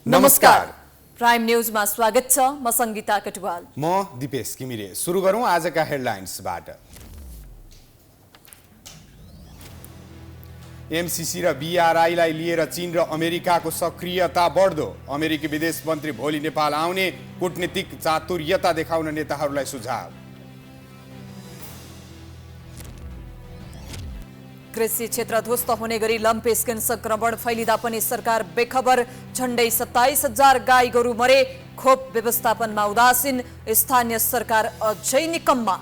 नमस्कार। प्राइम न्यूजमा स्वागत छ। म संगीता कटुवाल। म दिपेश किमिरे। सुरु गरौं आजका हेडलाइन्सबाट। एमसीसी र बीआरआईलाई लिएर चीन र अमेरिकाको सक्रियता बढ्दो। अमेरिकी विदेश मन्त्री भोलि नेपाल आउने, कूटनीतिक चातुर्यता देखाउन नेताहरूलाई सुझाव। कृषि क्षेत्र ध्वस्त हुने गरी लम्पी स्किन संक्रमण फैलिँदा पनि सरकार बेखबर। झण्डै 27,000 गाई गोरु मरे। खोप व्यवस्थापनमा उदासीन। स्थानीय सरकार अझै निकम्मा।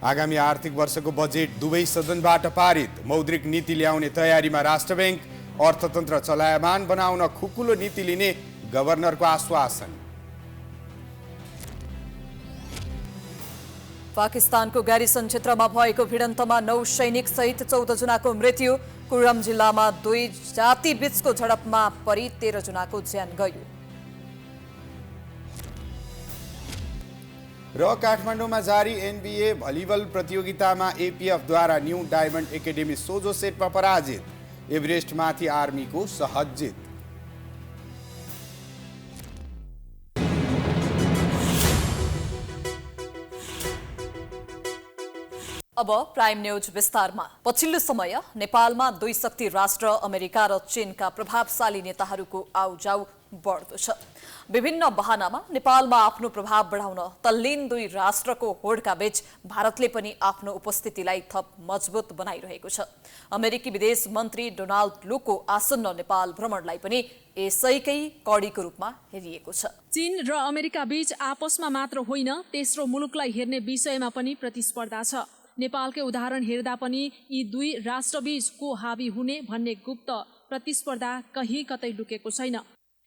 आगामी आर्थिक वर्षको बजेट दुवै सदनबाट पारित। मौद्रिक नीति ल्याउने तयारीमा राष्ट्र बैंक। अर्थतन्त्र चलायमान बनाउन खुकुलो नीति लिने गभर्नरको आश्वासन। पाकिस्तानको ग्यारिसन क्षेत्रमा भएको भिडन्तमा 9 सैनिक सहित 14 जनाको मृत्यु। कुर्रम जिल्लामा 2 जाति बीचको झडपमा परि 13 जनाको ज्यान गयो। र काठमाडौँमा जारी एनबीए भलिबल प्रतियोगितामा एपीएफद्वारा न्यू डायमन्ड एकाडेमी सोझो सेटमा पराजित। एभरेस्टमाथि आर्मीको सहज जित। अब प्राइम न्यूज विस्तारमा। पछिल्लो समय नेपालमा दुई शक्ति राष्ट्र अमेरिका र चीनका प्रभावशाली नेताहरूको आउजाउ बढ्दो छ। विभिन्न बहानामा नेपालमा आफ्नो प्रभाव बढाउन तल्लीन दुई राष्ट्रको होडका बीच भारतले पनि आफ्नो उपस्थितिलाई थप मजबुत बनाइरहेको छ। अमेरिकी विदेश मन्त्री डोनाल्ड लूको आसन्न नेपाल भ्रमणलाई पनि यसैकै कडीको रूपमा हेरिएको छ। चीन र अमेरिका बीच आपसमा मात्र होइन, तेस्रो मुलुकलाई हेर्ने विषयमा पनि प्रतिस्पर्धा छ। नेपालकै उदाहरण हेर्दा पनि यी दुई राष्ट्रबीच को हावी हुने भन्ने गुप्त प्रतिस्पर्धा कहीँ कतै लुकेको छैन।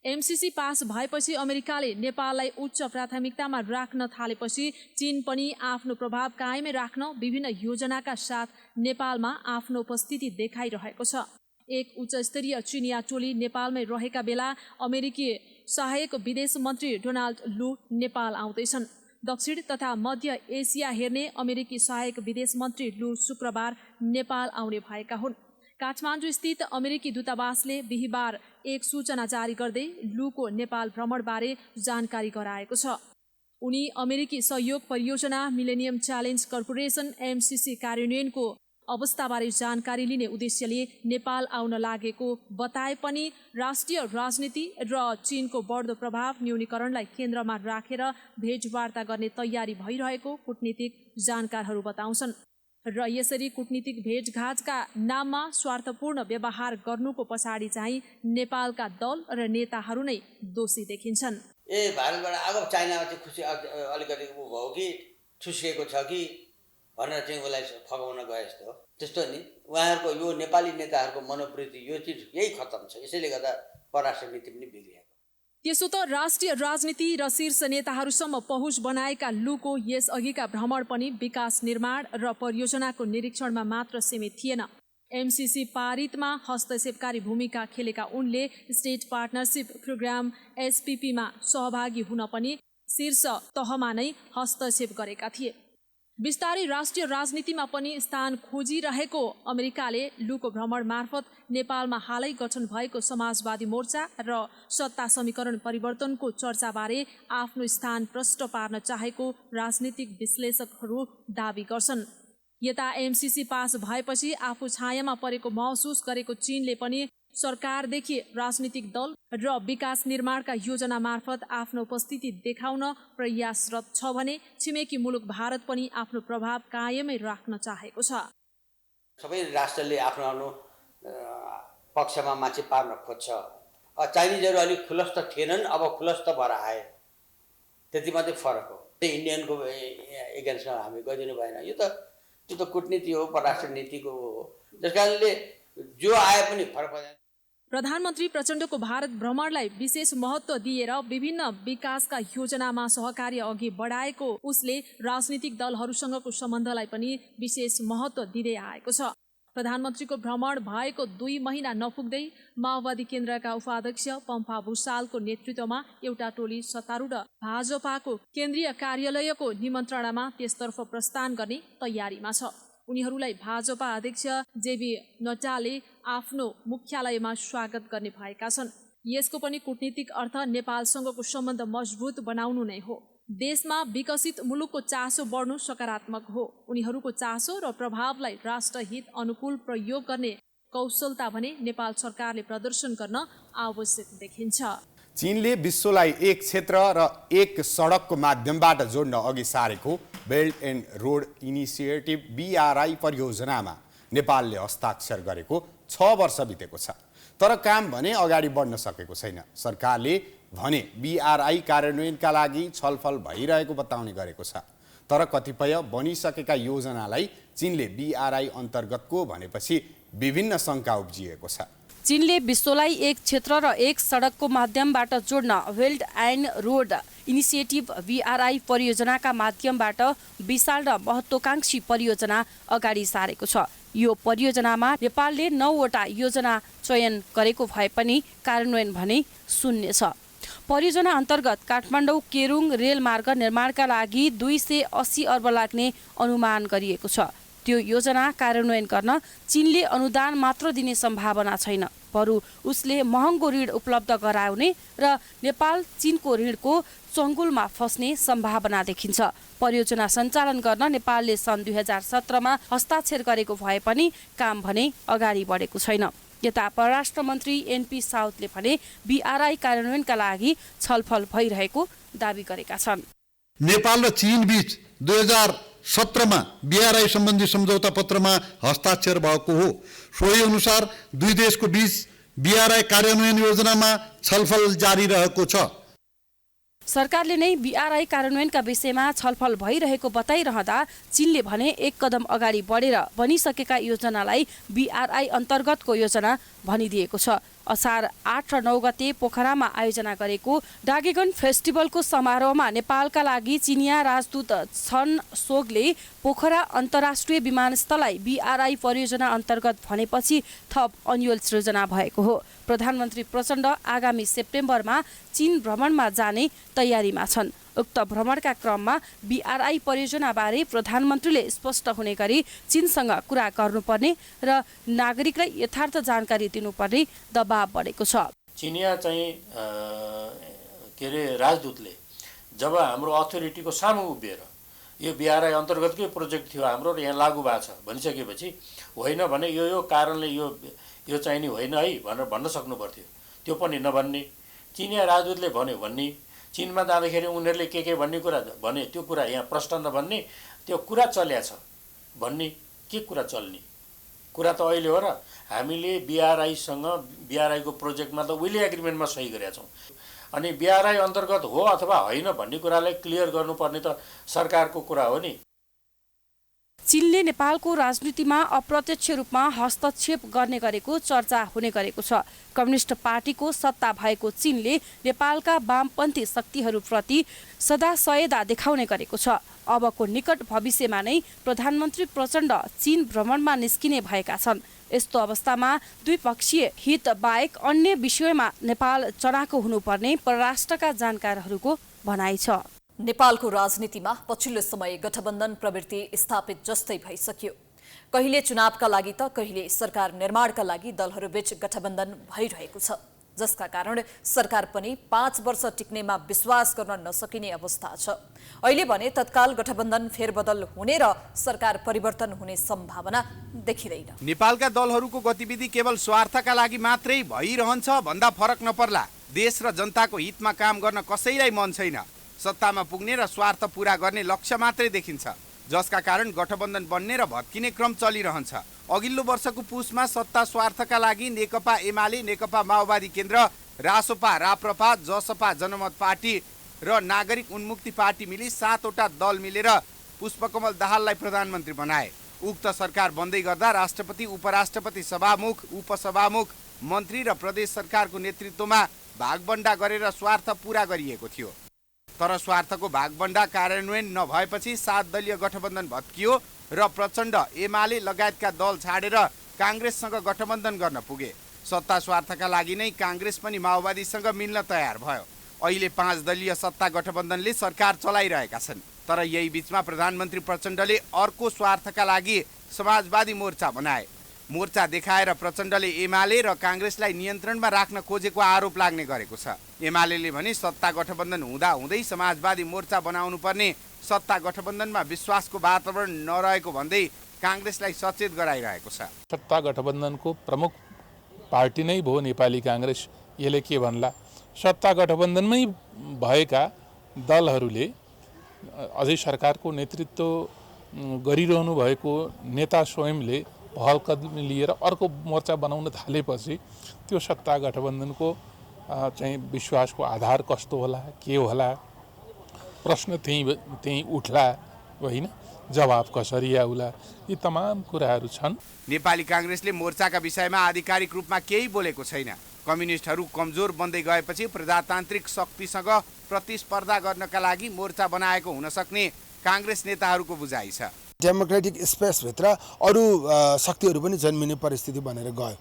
एमसीसी पास भएपछि अमेरिकाले नेपाललाई उच्च प्राथमिकतामा राख्न थालेपछि चीन पनि आफ्नो प्रभाव कायमै राख्न विभिन्न योजनाका साथ नेपालमा आफ्नो उपस्थिति देखाइरहेको छ। एक उच्चस्तरीय चिनिया टोली नेपालमै रहेका बेला अमेरिकी सहायक विदेश मन्त्री डोनाल्ड लू नेपाल आउँदैछन्। दक्षिण तथा मध्य एसिया हेर्ने अमेरिकी सहायक विदेश मन्त्री लू शुक्रबार नेपाल आउने भएका हुन्। काठमाडौँ स्थित अमेरिकी दूतावासले बिहिबार एक सूचना जारी गर्दै लूको नेपाल भ्रमणबारे जानकारी गराएको छ। उनी अमेरिकी सहयोग परियोजना मिलेनियम च्यालेन्ज कर्पोरेसन एमसीसी कार्यान्वयनको अवस्थाबारे जानकारी लिने उद्देश्यले नेपाल आउन लागेको बताए पनि राष्ट्रिय राजनीति र चीनको बढ्दो प्रभाव न्यूनीकरणलाई केन्द्रमा राखेर भेटवार्ता गर्ने तयारी भइरहेको कूटनीतिक जानकारहरू बताउँछन्। र यसरी कूटनीतिक भेटघाटका नाममा स्वार्थपूर्ण व्यवहार गर्नुको पछाडि चाहिँ नेपालका दल र नेताहरू नै दोषी देखिन्छन्। भारतबाट आएको चाइनामा चाहिँ खुसी अलिकति भयो कि ठुस्किएको छ कि भनेर चाहिँ उसलाई फगाउन गए जस्तो हो। त्यस्तो नि उहाँहरूको यो नेपाली नेताहरूको मनोवृत्ति यो चिज यही खतम छ। यसैले गर्दा परराष्ट्र नीति पनि बिग्रिएको। त्यसो त राष्ट्रिय राजनीति र शीर्ष नेताहरूसम्म पहुँच बनाएका लूको यसअघिका भ्रमण पनि विकास निर्माण र परियोजनाको निरीक्षणमा मात्र सीमित थिएन। एमसीसी पारितमा हस्तक्षेपकारी भूमिका खेलेका उनले स्टेट पार्टनरसिप प्रोग्राम एसपीपीमा सहभागी हुन पनि शीर्ष तहमा नै हस्तक्षेप गरेका थिए। बिस्तारै राष्ट्रिय राजनीतिमा पनि स्थान खोजिरहेको अमेरिकाले लूको भ्रमण मार्फत नेपालमा हालै गठन भएको समाजवादी मोर्चा र सत्ता समीकरण परिवर्तनको चर्चाबारे आफ्नो स्थान प्रष्ट पार्न चाहेको राजनीतिक विश्लेषकहरू दावी गर्छन्। यता एमसीसी पास भएपछि आफू छायामा परेको महसुस गरेको चीनले पनि सरकारदेखि राजनीतिक दल र विकास निर्माणका योजना मार्फत आफ्नो उपस्थिति देखाउन प्रयासरत छ भने छिमेकी मुलुक भारत पनि आफ्नो प्रभाव कायमै राख्न चाहेको छ। सबै राष्ट्रले आफ्नो आफ्नो पक्षमा मान्छे पार्न खोज्छ। चाइनिजहरू अलिक खुलस्त थिएनन्, अब खुलस्त भएर आए, त्यति मात्रै फरक हो। इन्डियनको एगेन्स्टमा हामी गरिदिनु भएन। यो त कूटनीति हो, परराष्ट्र नीतिको हो। त्यस कारणले जो आए पनि फरक पर्दैन। प्रधानमन्त्री प्रचण्डको भारत भ्रमणलाई विशेष महत्त्व दिएर विभिन्न विकासका योजनामा सहकार्य अघि बढाएको उसले राजनीतिक दलहरूसँगको सम्बन्धलाई पनि विशेष महत्त्व दिँदै आएको छ। प्रधानमन्त्रीको भ्रमण भएको 2 महिना नपुग्दै माओवादी केन्द्रका उपाध्यक्ष पम्फा भुसालको नेतृत्वमा एउटा टोली सत्तारूढ भाजपाको केन्द्रीय कार्यालयको निमन्त्रणामा त्यसतर्फ प्रस्थान गर्ने तयारीमा छ। उनीहरूलाई भाजपा अध्यक्ष जेबी नड्डाले आफ्नो मुख्यालयमा स्वागत गर्ने भएका छन्। यसको पनि कूटनीतिक अर्थ नेपालसँगको सम्बन्ध मजबुत बनाउनु नै हो। देशमा विकसित मुलुकको चासो बढ्नु सकारात्मक हो। उनीहरूको चासो र प्रभावलाई राष्ट्रहित अनुकूल प्रयोग गर्ने कौशलता भने नेपाल सरकारले प्रदर्शन गर्न आवश्यक देखिन्छ। चीनले विश्वलाई एक क्षेत्र र एक सडकको माध्यमबाट जोड्न अघि सारेको belt and road initiative BRI परियोजनामा नेपालले हस्ताक्षर गरेको 6 वर्ष बितेको छ, तर काम भने अगाडि बढ्न सकेको छैन। सरकारले भने BRI कार्यान्वयनका लागि छलफल भइरहेको बताउने गरेको छ, तर कतिपय बनिसकेका योजनालाई चीनले BRI अन्तर्गतको भनेपछि विभिन्न शङ्का उब्जिएको छ। चीनले विश्वलाई एक क्षेत्र र एक सडकको माध्यमबाट जोड्न belt and road initiative BRI परियोजनाका माध्यमबाट विशाल र महत्त्वाकांक्षी परियोजना अगाडि सारेको छ। यो परियोजनामा नेपालले 9 वटा योजना चयन गरेको भए पनि कार्यान्वयन भने शून्य छ। परियोजना अन्तर्गत काठमाडौँ केरुङ रेलमार्ग निर्माणका लागि 280 अर्ब लाग्ने अनुमान गरिएको छ। त्यो योजना कार्यान्वयन गर्न चीनले अनुदान मात्र दिने सम्भावना छैन, बरु उसले महँगो ऋण उपलब्ध गराउने र नेपाल चीनको ऋणको चङ्गुलमा फस्ने सम्भावना देखिन्छ। परियोजना सञ्चालन गर्न नेपालले सन् 2017 मा हस्ताक्षर गरेको भए पनि काम भने अगाडि बढेको छैन। यता परराष्ट्र मन्त्री NP साउथले भने BRI कार्यान्वयनका लागि छलफल भइरहेको दावी गरेका छन्। नेपाल र चीन बीच 2017 मा BRI सम्बन्धी सम्झौता पत्रमा हस्ताक्षर भएको हो। सोही अनुसार दुई देशको बीच BRI कार्यान्वयन योजनामा छलफल जारी रहेको छ। सरकारले नै BRI कार्यान्वयनका विषयमा छलफल भइरहेको बताइरहँदा चीनले भने एक कदम अगाडि बढेर बनिसकेका योजनालाई BRI अन्तर्गतको योजना भनिदिएको छ। असार 8 र 9 गते पोखरामा आयोजना गरेको डागेगन फेस्टिभलको समारोहमा नेपालका लागि चिनिया राजदूत छन सोगले पोखरा अन्तर्राष्ट्रिय विमानस्थललाई BRI परियोजना अन्तर्गत भनेपछि थप अन्यल सृजना भएको हो। प्रधानमन्त्री प्रचण्ड आगामी सेप्टेम्बरमा चीन भ्रमणमा जाने तयारीमा छन्। उक्त भ्रमणका क्रममा BRI परियोजनाबारे प्रधानमन्त्रीले स्पष्ट हुने गरी चीनसँग कुरा गर्नुपर्ने र नागरिकलाई यथार्थ जानकारी दिनुपर्ने दबाव बढेको छ। चिनिया चाहिँ राजदूतले जब हाम्रो अथोरिटीको सामु उभिएर यो BRI अन्तर्गतकै प्रोजेक्ट थियो हाम्रो र यहाँ लागू भएको छ भनिसकेपछि होइन भने यो कारणले यो चाहिँ नि होइन है भनेर भन्न सक्नु पर्थ्यो। त्यो पनि नभन्ने, चिनिया राजदूतले भन्यो भन्ने, चीनमा जाँदाखेरि उनीहरूले के भन्ने कुरा भने त्यो कुरा यहाँ प्रश्न नभन्ने, त्यो कुरा चल्या छ भन्ने, के कुरा चल्ने कुरा त अहिले हो र। हामीले BRI को प्रोजेक्टमा त उहिले एग्रिमेन्टमा सही गरेका छौँ, अनि BRI अन्तर्गत हो अथवा होइन भन्ने कुरालाई क्लियर गर्नुपर्ने त सरकारको कुरा हो नि। चीनले नेपालको राजनीतिमा अप्रत्यक्ष रूपमा हस्तक्षेप गर्ने गरेको चर्चा हुने गरेको छ। कम्युनिस्ट पार्टीको सत्ता भएको चीनले नेपालका वामपन्थी शक्तिहरूप्रति सदा सहायता देखाउने गरेको छ। अबको निकट भविष्यमा नै प्रधानमन्त्री प्रचण्ड चीन भ्रमणमा निस्किने भएका छन्। यस्तो अवस्थामा द्विपक्षीय हित बाहेक अन्य विषयमा नेपाल चढाको हुनुपर्ने परराष्ट्रका जानकारहरूको भनाइ छ। नेपालको राजनीतिमा पछिल्लो समय गठबन्धन प्रवृत्ति स्थापित जस्तै भइसक्यो। कहिले चुनावका लागि त कहिले सरकार निर्माणका लागि दलहरूबीच गठबन्धन भइरहेको छ, जसका कारण सरकार पनि 5 वर्ष टिक्नेमा विश्वास गर्न नसकिने अवस्था छ। अहिले भने तत्काल गठबन्धन फेरबदल हुने र सरकार परिवर्तन हुने सम्भावना देखिँदैन। नेपालका दलहरूको गतिविधि केवल स्वार्थका लागि मात्रै भइरहन्छ भन्दा फरक नपर्ला। देश र जनताको हितमा काम गर्न कसैलाई मन छैन। सत्तामा पुग्ने र स्वार्थ पूरा गर्ने लक्ष्य मात्रै देखिन्छ, जसका कारण गठबन्धन बन्ने र भत्किने क्रम चलिरहन्छ। अघिल्लो वर्षको पुसमा सत्ता स्वार्थका लागि नेकपा एमाले, नेकपा माओवादी केन्द्र, रासोपा, राप्रपा, जसपा जनमत पार्टी र नागरिक उन्मुक्ति पार्टी मिली 7 वटा दल मिलेर पुष्पकमल दाहाललाई प्रधानमन्त्री बनाए। उक्त सरकार बन्दै गर्दा राष्ट्रपति, उपराष्ट्रपति, सभामुख, उपसभामुख, मन्त्री र प्रदेश सरकारको नेतृत्वमा भागबण्डा गरेर स्वार्थ पूरा गरिएको थियो। तर स्वार्थको भागबण्डा कार्यान्वयन नभएपछि 7 दलीय गठबन्धन भत्कियो र प्रचण्ड, एमाले लगायतका दल छाडेर काङ्ग्रेससँग गठबन्धन गर्न पुगे। सत्ता स्वार्थका लागि नै काङ्ग्रेस पनि माओवादीसँग मिल्न तयार भयो। अहिले 5 दलीय सत्ता गठबन्धनले सरकार चलाइरहेका छन्। तर यही बीचमा प्रधानमन्त्री प्रचण्डले अर्को स्वार्थका लागि समाजवादी मोर्चा बनाए। मोर्चा देखाएर प्रचण्डले एमाले र काङ्ग्रेसलाई नियन्त्रणमा राख्न खोजेको आरोप लाग्ने गरेको छ। एमाले भने सत्ता गठबन्धन हुँदाहुँदै समाजवादी मोर्चा बनाउनु पर्ने, सत्ता गठबन्धनमा विश्वासको वातावरण नरहेको भन्दै काङ्ग्रेसलाई सचेत गराइरहेको छ। सत्ता गठबन्धनको प्रमुख पार्टी नै भयो नेपाली काङ्ग्रेस, यसले के भन्ला? सत्ता गठबन्धनमै भएका दलहरूले अझै सरकारको नेतृत्व गरिरहनु भएको नेता स्वयंले पहल कदमी लिएर अर्को मोर्चा बनाउन थालेपछि त्यो सत्ता गठबन्धनको चाहिँ विश्वासको आधार कस्तो होला, के होला, प्रश्न त्यही उठ्ला, होइन? जवाब कसरी आउला, यी तमाम कुराहरू छन्। नेपाली काङ्ग्रेसले मोर्चाका विषयमा आधिकारिक रूपमा केही बोलेको छैन। कम्युनिस्टहरू कमजोर बन्दै गएपछि प्रजातान्त्रिक शक्तिसँग प्रतिस्पर्धा गर्नका लागि मोर्चा बनाएको हुन सक्ने काङ्ग्रेस नेताहरूको बुझाइ छ। डेमोक्रेटिक स्पेसभित्र अरू शक्तिहरू पनि जन्मिने परिस्थिति बनेर गयो।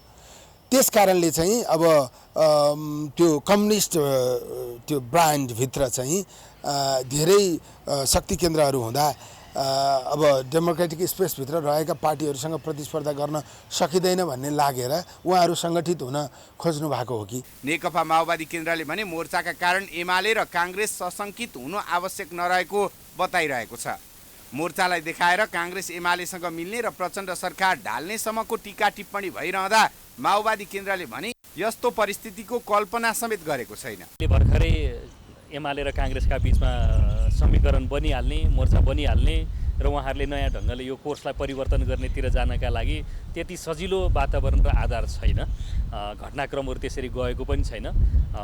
त्यस कारणले चाहिँ अब त्यो कम्युनिस्ट त्यो ब्रान्डभित्र चाहिँ धेरै शक्ति केन्द्रहरू हुँदा अब डेमोक्रेटिक स्पेसभित्र रहेका पार्टीहरूसँग प्रतिस्पर्धा गर्न सकिँदैन भन्ने लागेर उहाँहरू सङ्गठित हुन खोज्नु भएको हो कि? नेकपा माओवादी केन्द्रले भने मोर्चाका कारण एमाले र काङ्ग्रेस सशङ्कित हुनु आवश्यक नरहेको बताइरहेको छ। मोर्चालाई देखाएर काङ्ग्रेस एमालेसँग मिल्ने र प्रचण्ड सरकार ढाल्ने सम्मको टीका टिप्पणी भइरहँदा माओवादी केन्द्रले भने यस्तो परिस्थितिको कल्पना समेत गरेको छैन। भर्खरै एमाले र काङ्ग्रेसका बिचमा समीकरण बनिहाल्ने, मोर्चा बनिहाल्ने र उहाँहरूले नयाँ ढङ्गले यो कोर्सलाई परिवर्तन गर्नेतिर जानका लागि त्यति सजिलो वातावरण र आधार छैन। घटनाक्रमहरू त्यसरी गएको पनि छैन।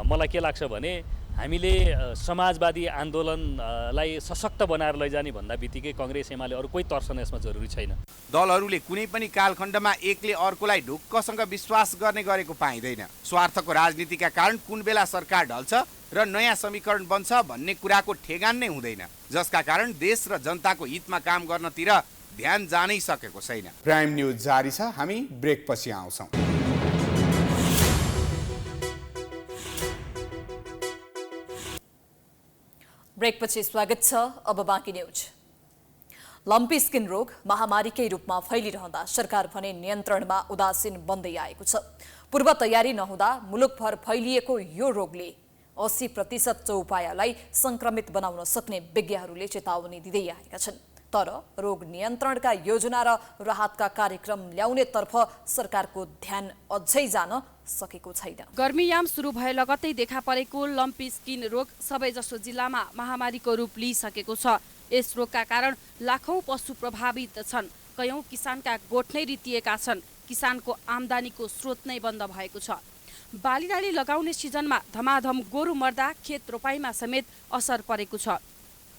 मलाई के लाग्छ भने हामीले समाजवादी आन्दोलनलाई सशक्त बनाएर लैजाने भन्दा बित्तिकै काङ्ग्रेस एमाले अरू कोही तर्सन यसमा जरुरी छैन। दलहरूले कुनै पनि कालखण्डमा एकले अर्कोलाई ढुक्कसँग विश्वास गर्ने गरेको पाइँदैन। स्वार्थको राजनीतिका कारण कुन बेला सरकार ढल्छ र नयाँ समीकरण बन्छ भन्ने कुराको ठेगान नै हुँदैन, जसका कारण देश र जनताको हितमा काम गर्नतिर ध्यान जानै सकेको छैन। प्राइम न्युज जारी छ, हामी ब्रेकपछि आउँछौँ। ब्रेकपछि स्वागत छ। अब बाँकी न्युज। लम्पी स्किन रोग महामारीकै रूपमा फैलिरहँदा सरकार भने नियन्त्रणमा उदासीन बन्दै आएको छ। पूर्व तयारी नहुँदा मुलुकभर फैलिएको यो रोगले 80% चौपायालाई संक्रमित बनाउन सक्ने विज्ञहरूले चेतावनी दिँदै आएका छन्। तर रोग नियन्त्रणका योजना र राहतका कार्यक्रम ल्याउनेतर्फ सरकारको ध्यान अझै जान सकेको छैन। गर्मीयाम सुरु भए लगत्तै देखा परेको लम्पी स्किन रोग सबैजसो जिल्लामा महामारीको रूप लिइसकेको छ। यस रोगका कारण लाखौं पशु प्रभावित छन्। कयौं किसानका गोठ नै रितिएका छन्। किसानको आम्दानीको स्रोत नै बन्द भएको छ। बालीडाली लगाउने सिजनमा धमाधम गोरु मर्दा खेत रोपाइमा समेत असर परेको छ।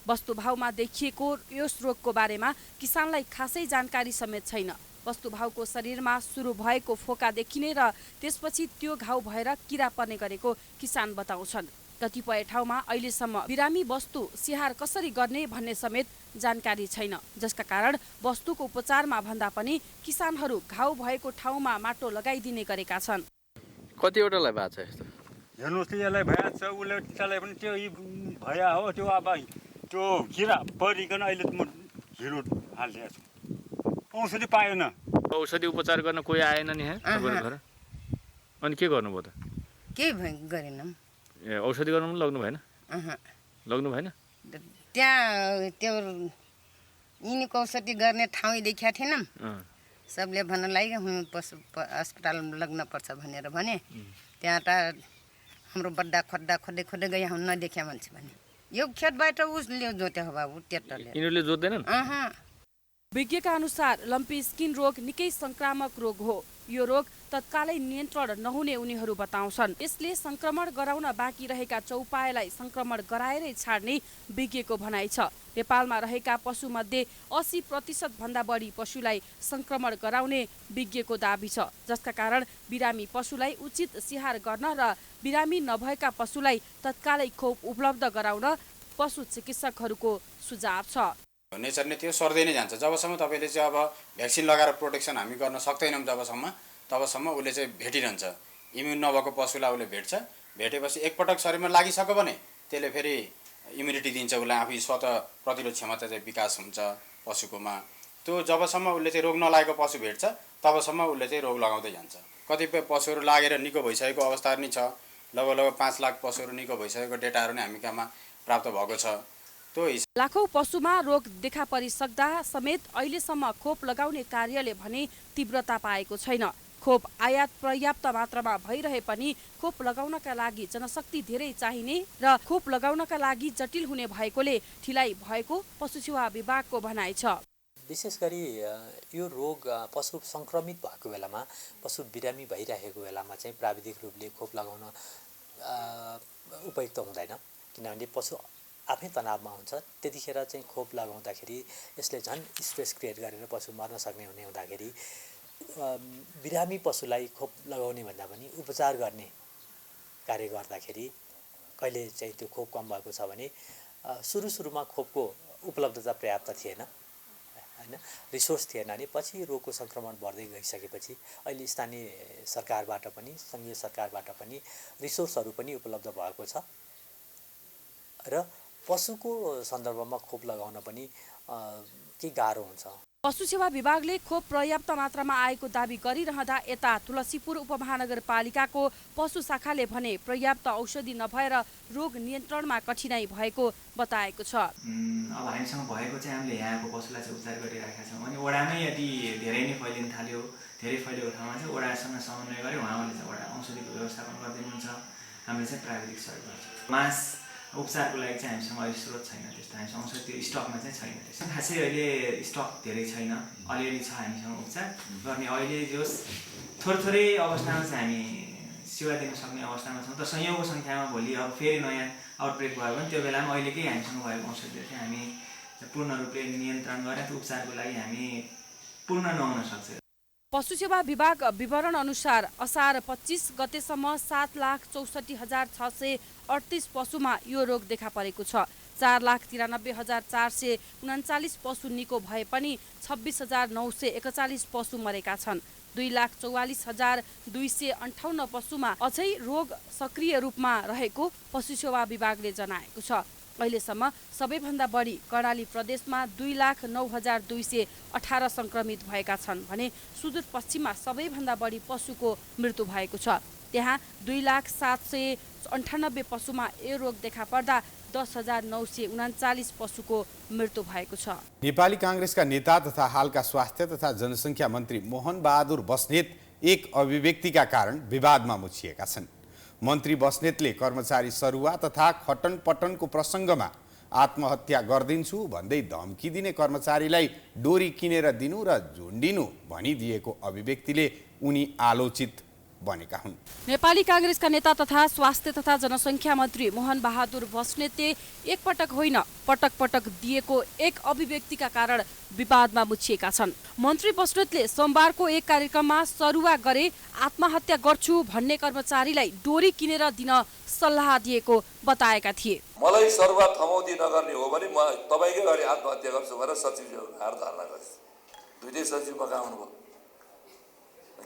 वस्तुभावमा देखिएको यस रोगको बारेमा किसानलाई खासै जानकारी समेत छैन। वस्तुभावको शरीरमा सुरु भएको फोका देखिने र त्यसपछि त्यो घाउ भएर किरा पर्ने गरेको किसान बताउँछन्। कतिपय ठाउँमा अहिलेसम्म बिरामी वस्तु स्याहार कसरी गर्ने भन्ने समेत जानकारी छैन, जसका कारण वस्तुको उपचारमा भन्दा पनि किसानहरू घाउ भएको ठाउँमा माटो लगाइदिने गरेका छन्। कतिवटालाई भएको छ यस्तो? हेर्नुहोस् यसलाई भइहाल्छ, उसले त्यसलाई पनि त्यो भया हो। त्यो अब त्यो किरा परिकन अहिले म हिरो हालिदिएको छु। औषधि पाएन। औषधि उपचार गर्न कोही आएन नि घर? अनि के गर्नुभयो त? केही गरेनौँ। ए औषधि गर्नु पनि लग्नु भएन? लग्नु भएन? त्यहाँ त्यो यिनीको औषधि गर्ने ठाउँ देखिया थिएनौँ। सबले भन्न लाग्यो पशु अस्पतालमा लग्न पर्छ भनेर भने। त्यहाँ त हाम्रो बड्डा खोज्दा खोज्दै खोज्दै गए नदेख्या मान्छे भने यो खेतबाट उसले जोते हो बाबु, ट्र्याक्टरले। यिनीहरूले जोत्दैनन्? विज्ञका अनुसार लम्पी स्किन रोग निकै संक्रामक रोग हो। यो रोग तत्कालै नियन्त्रण नहुने उनीहरू बताउँछन्। यसले संक्रमण गराउन बाँकी रहेका चौपायालाई संक्रमण गराएरै छाड्ने विज्ञको भनाइ छ। नेपालमा रहेका पशुमध्ये 80% भन्दा बढी पशुलाई संक्रमण गराउने विज्ञको दाबी छ, जसका कारण बिरामी पशुलाई उचित स्याहार गर्न र बिरामी नभएका पशुलाई तत्कालै खोप उपलब्ध गराउन पशु चिकित्सकहरूको सुझाव छ। नेचर नै त्यो सर्दै नै जान्छ। जबसम्म तपाईँले चाहिँ अब भ्याक्सिन लगाएर प्रोटेक्सन हामी गर्न सक्दैनौँ तबसम्म उसले चाहिँ भेटिरहन्छ। इम्युन नभएको पशुलाई उसले भेट्छ। भेटेपछि एकपटक शरीरमा लागिसक्यो भने त्यसले फेरि इम्युनिटी दिन्छ उसलाई, आफै स्वतः प्रतिरोध क्षमता चाहिँ विकास हुन्छ पशुकोमा। त्यो जबसम्म उसले चाहिँ रोग नलागेको पशु भेट्छ तबसम्म उसले चाहिँ रोग लगाउँदै जान्छ। कतिपय पशुहरू लागेर निको भइसकेको अवस्थाहरू नि छ, लगभग 5 लाख पशुहरू निको भइसकेको डेटाहरू नै हामी कहाँमा प्राप्त भएको छ। लाखौं पशुमा रोग देखा परिसक्दा समेत अहिलेसम्म खोप लगाउने कार्यले भने तीव्रता पाएको छैन। खोप आयात पर्याप्त मात्रामा भइरहे पनि खोप लगाउनका लागि जनशक्ति धेरै चाहिने र खोप लगाउनका लागि जटिल हुने भएकोले ढिलाइ भएको पशुसेवा विभागको भनाइ छ। विशेष गरी यो रोग पशु संक्रमित भएको बेलामा, पशु बिरामी भइरहेको बेलामा चाहिँ प्राविधिक रूपले खोप लगाउन उपयुक्त हुँदैन, किनभने पशु आफै तनावमा हुन्छ। त्यतिखेर चाहिँ खोप लगाउँदाखेरि यसले झन् स्ट्रेस क्रिएट गरेर पशु मर्न सक्ने हुने हुँदाखेरि बिरामी पशुलाई खोप लगाउने भन्दा पनि उपचार गर्ने कार्य गर्दाखेरि कहिले चाहिँ त्यो खोप कम भएको छ भने सुरुमा खोपको उपलब्धता पर्याप्त थिएन हैन, रिसोर्स थिएन अनि पछि रोगको संक्रमण बढ्दै गइसकेपछि अहिले स्थानीय सरकारबाट पनि संघीय सरकारबाट पनि रिसोर्सहरू पनि उपलब्ध भएको छ र पशुको सन्दर्भमा खोप लगाउन पनि के गाह्रो हुन्छ। पशुसेवा विभागले खोप पर्याप्त मात्रामा आएको दाबी गरिरहँदा यता तुलसीपुर उपमहानगरपालिकाको पशु शाखाले भने पर्याप्त औषधि नभएर रोग नियन्त्रणमा कठिनाइ भएको बताएको छ। अब हामीसँग भएको चाहिँ हामीले यहाँको पशुलाई चाहिँ उपचार गरिरहेका छौँ। अनि वडामै यदि धेरै नै फैलिन थाल्यो, धेरै फैलिएको ठाउँमा चाहिँ वडासँग समन्वय गऱ्यो, उहाँले चाहिँ वडा औषधिको व्यवस्थापन गरिदिनुहुन्छ, हामीले चाहिँ प्राविधिक सहयोग गर्छौँ। मास उपचारको लागि चाहिँ हामीसँग अहिले स्रोत छैन, त्यस्तो हामीसँग औषध त्यो स्टकमा चाहिँ छैन। त्यस्तो खासै अहिले स्टक धेरै छैन, अलिअलि छ हामीसँग उपचार गर्ने। अहिले जोस् थोरै अवस्थामा चाहिँ हामी सेवा दिन सक्ने अवस्थामा छौँ। त सयौँको सङ्ख्यामा भोलि अब फेरि नयाँ आउटब्रेक भयो भने त्यो बेलामा अहिलेकै हामीसँग भएको औषधले चाहिँ हामी पूर्ण रूपले नियन्त्रण गरेर त्यो उपचारको लागि हामी पूर्ण नहुन सक्छ। पशुसेवा विभाग विवरण अनुसार असार 25 गतेसम्म 7,64,638 पशुमा यो रोग देखा परेको छ। 4,93,439 पशु निको भए पनि 26,941 पशु मरेका छन्। 2,44,258 पशुमा अझै रोग सक्रिय रूपमा रहेको पशुसेवा विभागले जनाएको छ। अहिलेसम्म सबैभन्दा बढी कर्णाली प्रदेशमा 2,09,218 संक्रमित भएका छन् भने सुदूरपश्चिममा सबैभन्दा बढी पशुको मृत्यु भएको छ। त्यहाँ 2,07,98 पशुमा यो रोग देखा पर्दा 10,939 पशुको मृत्यु भएको छ। नेपाली कांग्रेसका नेता तथा हालका स्वास्थ्य तथा जनसङ्ख्या मन्त्री मोहन बहादुर बस्नेत एक अभिव्यक्तिका कारण विवादमा मुछिएका छन्। मन्त्री बस्नेतले कर्मचारी सरुवा तथा खटन पटनको प्रसङ्गमा आत्महत्या गरिदिन्छु भन्दै धम्की दिने कर्मचारीलाई डोरी किनेर दिनु र झुन्डिनु भनिदिएको अभिव्यक्तिले उनी आलोचित बनेका हुन्। नेपाली कांग्रेसका नेता तथा स्वास्थ्य तथा जनसङ्ख्या मन्त्री मोहन बहादुर बस्नेतले एकपटक होइन पटक पटक दिएको एक अभिव्यक्तिका कारण विवादमा मुछिएका छन्। मन्त्री बस्नेतले सोमबारको एक कार्यक्रममा सरुवा गरे आत्महत्या गर्छु भन्ने कर्मचारीलाई डोरी किनेर दिन सल्लाह दिएको बताएका थिए। मलाई सरुवा थमाउँदै नगर्ने हो भने म तपाईकै अगाडि आत्महत्या गर्छु भनेर सचिवज्यूको हार धारणा गर्छु। दुईटै सचिव पकाउनु भयो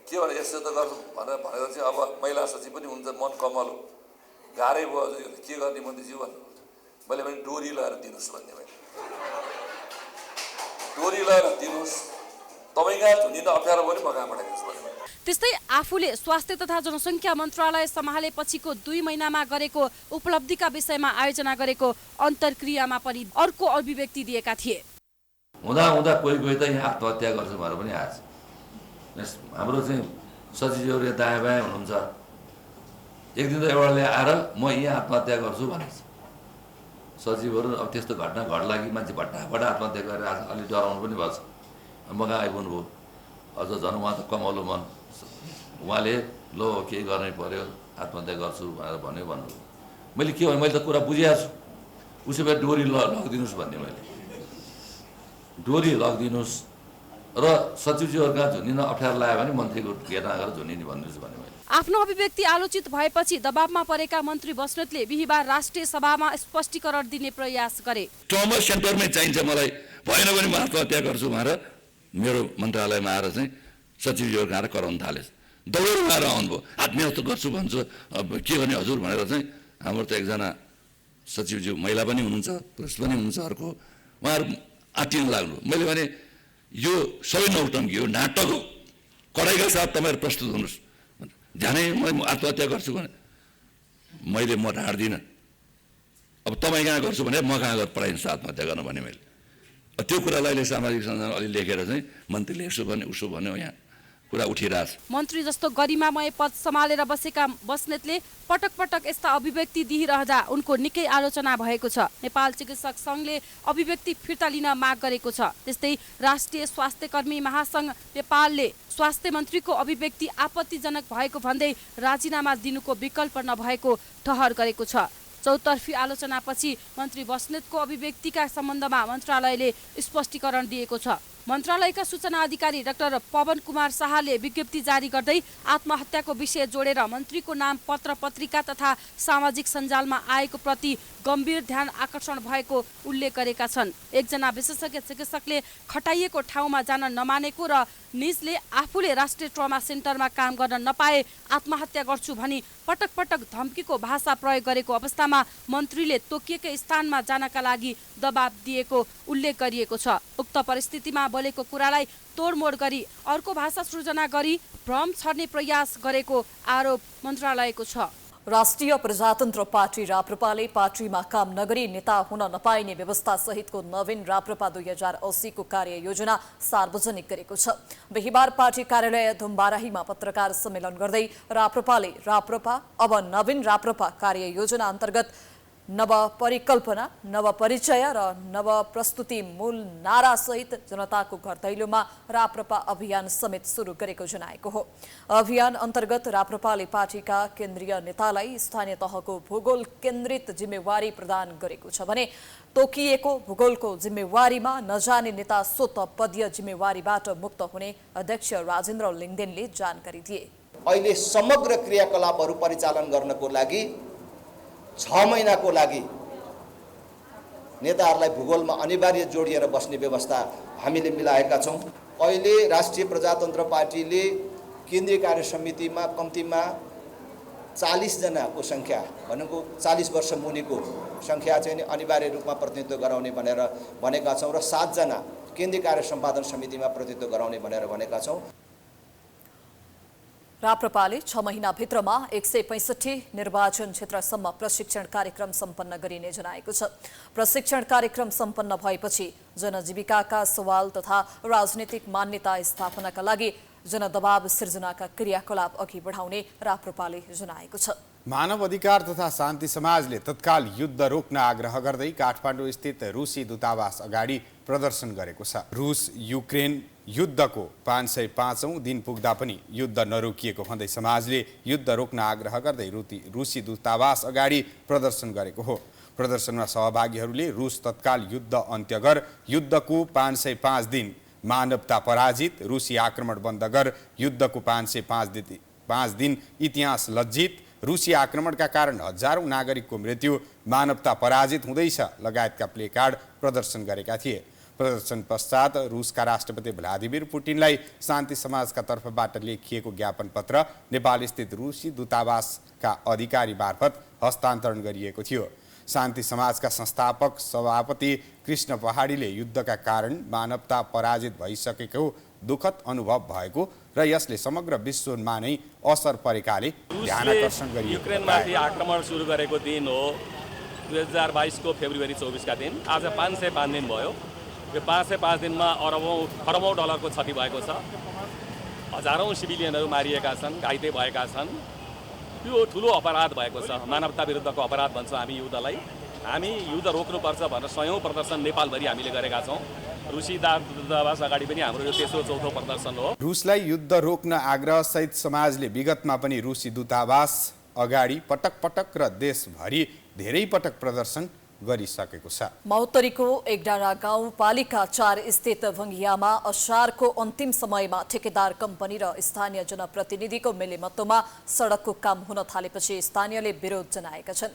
के भने यस्तो त गर्छु भनेर चाहिँ अब महिला सचिव पनि हुन्छ, मन कमल हो, गाह्रै भयो के गर्ने मन्त्रीज्यू भन्नु। मैले भने डोरी लगाएर दिनुहोस् भन्ने मैले डोरी लगाएर दिनुहोस्, तपाईँ कहाँ झुन्डिन अप्ठ्यारो भयो भने म कहाँ पठाइदिनुहोस् भने। त्यस्तै आफूले स्वास्थ्य तथा जनसङ्ख्या मन्त्रालय सम्हालेपछिको 2 महिनामा गरेको उपलब्धिका विषयमा आयोजना गरेको अन्तर्क्रियामा पनि अर्को अभिव्यक्ति दिएका थिए। हुँदा हुँदा कोही कोही त यहाँ आत्महत्या गर्छ भनेर पनि आएछ। हाम्रो चाहिँ सचिवहरू दायाँ बायाँ हुनुहुन्छ, एक दिन त एउटाले आएर म यहाँ आत्महत्या गर्छु भनेछ। सचिवहरू अब त्यस्तो घटना घट्ला कि मान्छे भट्टाबाट आत्महत्या गरेर अलिक डराउनु पनि भएको छ। म कहाँ आइपुग्नु भयो, अझ झन् उहाँ त कमलो मन, उहाँले लो के गर्नै पर्यो आत्महत्या गर्छु भनेर भन्नुभयो। मैले के भने मैले त कुरा बुझिरहेको छु, उसो भए डोरी लगिदिनुहोस् भन्ने। मैले डोरी लगिदिनुहोस् र सचिवज्यूहरूका झुन्डिन अप्ठ्यारो लाग्यो भने मन्त्रीको घेर्ना गरेर झुन्डिने भनिदिनुहोस् भने। आफ्नो अभिव्यक्ति आलोचित भएपछि दबावमा परेका मन्त्री बस्नेतले बिहीबार राष्ट्रिय सभामा स्पष्टीकरण दिने प्रयास गरे। ट्रमा सेन्टरमै चाहिन्छ मलाई, भएन भने म आत्महत्या गर्छु भनेर मेरो मन्त्रालयमा आएर चाहिँ सचिवज्यूहरू आएर कराउन थाले। दौडेर आएर आउनुभयो, आत्महत्या गर्छु भन्छु, अब के गर्ने हजुर भनेर चाहिँ हाम्रो त एकजना सचिवज्यू महिला पनि हुनुहुन्छ, पुरुष पनि हुनुहुन्छ, अर्को उहाँहरू आत्तिन लाग्नु। मैले भने यो सबै नौटङ्की हो, नाटक हो, कडाइका साथ तपाईँहरू प्रस्तुत हुनुहोस्। ध्यानै म आत्महत्या गर्छु भने मैले म ढाड्दिनँ। अब तपाईँ कहाँ गर्छु भने म कहाँ गएर पढाइदिन्छु आत्महत्या गर्न भने मैले त्यो कुरालाई अहिले सामाजिक सञ्जाल अलि लेखेर चाहिँ मन्त्रीले यसो भने उसो भन्यो, यहाँ कुरा उठिरहेछ। मन्त्री जस्तो गरिमामय पद सम्हालेर बसेका बस्नेतले पटक पटक यस्ता अभिव्यक्ति दिइरहँदा उनको निकै आलोचना भएको छ। नेपाल चिकित्सक सङ्घले अभिव्यक्ति फिर्ता लिन माग गरेको छ। त्यस्तै राष्ट्रिय स्वास्थ्य कर्मी महासङ्घ नेपालले स्वास्थ्य मन्त्रीको अभिव्यक्ति आपत्तिजनक भएको भन्दै राजीनामा दिनुको विकल्प नभएको ठहर गरेको छ। चौतर्फी आलोचनापछि मन्त्री बस्नेतको अभिव्यक्तिका सम्बन्धमा मन्त्रालयले स्पष्टीकरण दिएको छ। मन्त्रालयका सूचना अधिकारी डाक्टर पवन कुमार शाहले विज्ञप्ति जारी गर्दै आत्महत्याको विषय जोडेर मन्त्रीको नाम पत्र पत्रिका तथा सामाजिक सञ्जालमा आएको प्रति गम्भीर ध्यान आकर्षण भएको उल्लेख गरेका छन्। एकजना विशेषज्ञ चिकित्सकले खटाइएको ठाउँमा जान नमानेको र निजले आफूले राष्ट्रिय ट्रमा सेन्टरमा काम गर्न नपाए आत्महत्या गर्छु भनी पटक पटक धम्कीको भाषा प्रयोग गरेको अवस्थामा मन्त्रीले तोकिएकै स्थानमा जानका लागि दबाब दिएको उल्लेख गरिएको छ। उक्त परिस्थितिमा बोलेको कुरालाई तोडमोड गरी अर्को भाषा सृजना गरी भ्रम छर्ने प्रयास गरेको आरोप मन्त्रालयको छ। राष्ट्रिय प्रजातन्त्र पार्टी राप्रपाले पार्टीमा काम नगरी नेता हुन नपाइने व्यवस्था सहितको नवीन राप्रपा 2080 को कार्ययोजना सार्वजनिक गरेको छ। बिहिबार पार्टी कार्यालय धुम्बाराहीमा पत्रकार सम्मेलन गर्दै राप्रपाले राप्रपा अब नवीन राप्रपा कार्ययोजना अन्तर्गत नव परिकल्पना, नव परिचय र नव प्रस्तुति मूल नारा सहित जनताको घर दैलोमा राप्रपा अभियान समेत सुरु गरेको जनाएको हो। अभियान अन्तर्गत राप्रपाले पार्टीका केन्द्रीय नेतालाई स्थानीय तहको भूगोल केन्द्रित जिम्मेवारी प्रदान गरेको छ भने तोकिएको भूगोलको जिम्मेवारीमा नजाने नेता स्वत पदीय जिम्मेवारीबाट मुक्त हुने अध्यक्ष राजेन्द्र लिङ्गदेनले जानकारी दिए। अहिले समग्र क्रियाकलापहरू परिचालन गर्नको लागि 6 महिनाको लागि नेताहरूलाई भूगोलमा अनिवार्य जोडिएर बस्ने व्यवस्था हामीले मिलाएका छौँ। अहिले राष्ट्रिय प्रजातन्त्र पार्टीले केन्द्रीय कार्य समितिमा कम्तीमा 40 जनाको सङ्ख्या भनेको 40 वर्ष मुनिको सङ्ख्या चाहिँ अनिवार्य रूपमा प्रतिनिधित्व गराउने भनेर भनेका छौँ र 7 जना केन्द्रीय कार्य सम्पादन समितिमा प्रतिनिधित्व गराउने भनेर भनेका छौँ। राप्रपाले 6 महिनाभित्रमा 165 निर्वाचन क्षेत्रसम्म प्रशिक्षण कार्यक्रम सम्पन्न गरिने जनाएको छ। प्रशिक्षण कार्यक्रम सम्पन्न भएपछि जनजीविकाका सवाल तथा राजनीतिक मान्यता स्थापनाका लागि जनदबाव सिर्जनाका क्रियाकलाप अघि बढाउने राप्रपाले जनाएको छ। मानव अधिकार तथा शान्ति समाजले तत्काल युद्ध रोक्न आग्रह गर्दै काठमाडौँ स्थित रुसी दूतावास अगाडि प्रदर्शन गरेको छ। रुस युक्रेन युद्धको 505औं दिन पुग्दा पनि युद्ध नरोकिएको भन्दै समाजले युद्ध रोक्न आग्रह गर्दै रुसी दूतावास अगाडि प्रदर्शन गरेको हो। प्रदर्शनमा सहभागीहरूले रुस तत्काल युद्ध अन्त्य गर, युद्धको 505 दिन मानवता पराजित, रुसी आक्रमण बन्द गर, युद्धको 505 दिन इतिहास लज्जित, रुसी आक्रमणका कारण हजारौं नागरिकको मृत्यु, मानवता पराजित हुँदैछ लगायतका प्लेकार्ड प्रदर्शन गरेका थिए। प्रदर्शन पश्चात रुसका राष्ट्रपति भ्लादिमिर पुटिनलाई शान्ति समाजका तर्फबाट लेखिएको ज्ञापन पत्र नेपाल स्थित रुसी दूतावासका अधिकारी मार्फत हस्तान्तरण गरिएको थियो। शान्ति समाजका संस्थापक सभापति कृष्ण पहाडीले युद्धका कारण मानवता पराजित भइसकेको दुःखद अनुभव भएको र यसले समग्र विश्वमा नै असर परेकाले ध्यानआकर्षण गरिएको युक्रेनमाथि आक्रमण सुरु गरेको दिन हो 2022 को फेब्रुअरी 24 का दिन। आज 505 दिन भयो। यो 505 दिनमा खरबौं डलरको क्षति भएको छ। हजारौं सिभिलियनहरू मारिएका छन्, घाइते भएका छन्। यो ठुलो अपराध भएको छ। मानवता विरुद्धको अपराध भन्छौँ हामी युद्धलाई। हामी युद्ध रोक्नुपर्छ भनेर 100औं प्रदर्शन नेपालभरि हामीले गरेका छौँ। रुसी दूतावास अगाडि पनि हाम्रो यो तेस्रो चौथो प्रदर्शन हो। रुसलाई युद्ध रोक्न आग्रह सहित समाजले विगतमा पनि रुसी दूतावास अगाडि पटक पटक र देशभरि धेरै पटक प्रदर्शन गरिसकेको छ। महोत्तरीको एकडाँडा गाउँपालिका 4 स्थित भङ्गियामा असारको अन्तिम समयमा ठेकेदार कम्पनी र स्थानीय जनप्रतिनिधिको मिलेमत्तोमा सडकको काम हुन थालेपछि स्थानीयले विरोध जनाएका छन्।